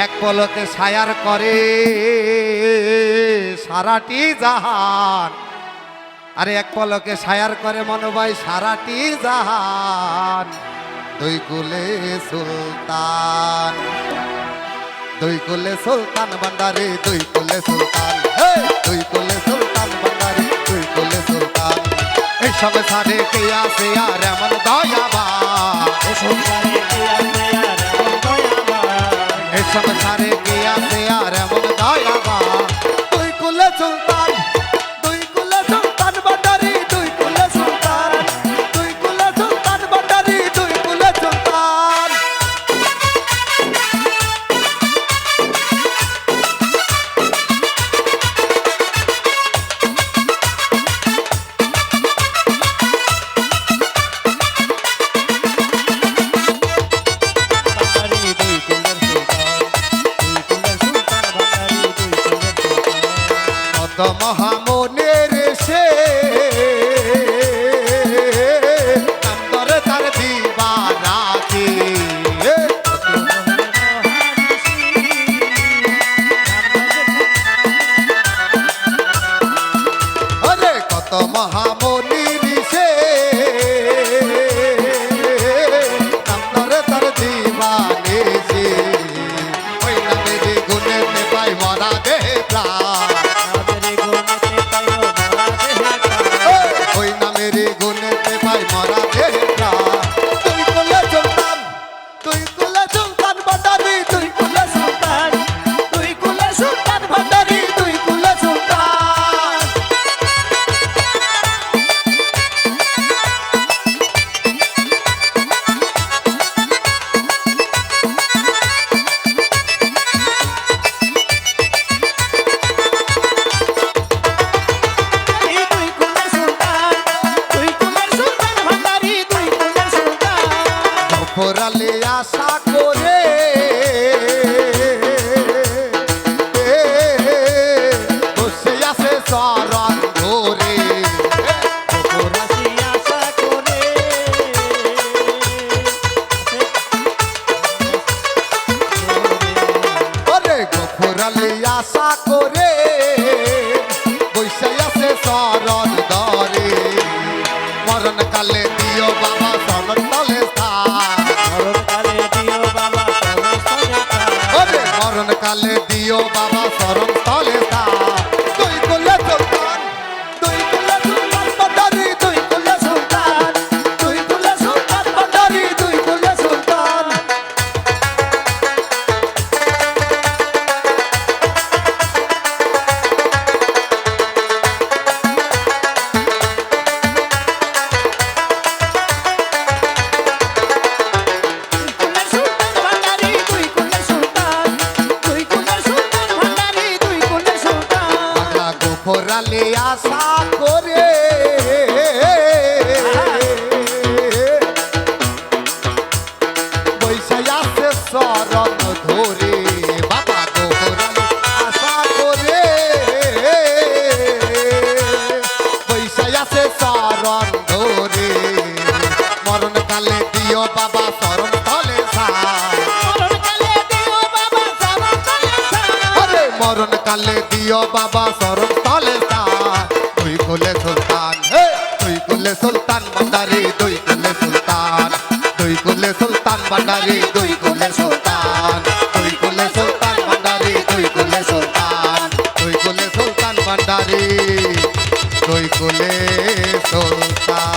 এক পলকে ছায়ার করে সারাটি জাহান। আরে এক পলকে ছায়ার করে মনোবাই সারাটি জাহান। দুই কুলে সুলতান, দুই কুলে সুলতান ভান্ডারি, দুই কুলে সুলতান, দুই কুলে সুলতান ভান্ডারি, দুই কুলে সুলতান। এই সংসারে কে আছে আর এমন দয়াবান, এই সংসারে কে আছে আর এমন দয়াবান। দুই কুলে সুলতান, দুই কুলে সুলতান ভান্ডারি, দুই কুলে সুলতান, দুই কুলে সুলতান ভান্ডারি, দুই কুলে সুলতান। মহামনের সে অন্তর তার দিবানাকে, আরে কত মহামনির সে অন্তর তার দিবানে সে। ওই নামের গুণে পাই মরা দে প্রাণ, ফোরালে আশা করে বসে আছে চরণ ধরে, ওরে ফোরালে আশা করে বসে আছে চরণ ধরে। মরণ কালে দিও বাবা চরণ তলে স্থান, মরণ কালে দিও বাবা চরণ তলে স্থান। দুই কুলে সুলতান, দুই কুলে সুলতান ভান্ডারি, দুই কুলে সুলতান, দুই কুলে সুলতান ভান্ডারি, দুই কুলে সুলতান। ফোরালে আশা করে বৈশা আছে চরণ ধরে, বাবা গো ফোরালে আশা করে বৈশা আছে চরণ ধরে। মরণ কালে দিও বাবা চরণ তলে ছাই, মরণ কালে দিও বাবা চরণ তলে ছাই। দুই কুলে সুলতান, দুই কুলে সুলতান ভান্ডারি, দুই কুলে সুলতান, দুই কুলে সুলতান ভান্ডারি, দুই কুলে সুলতান, দুই কুলে সুলতান ভান্ডারি, দুই কুলে সুলতান, দুই কুলে সুলতান ভান্ডারি, দুই কুলে সুলতান।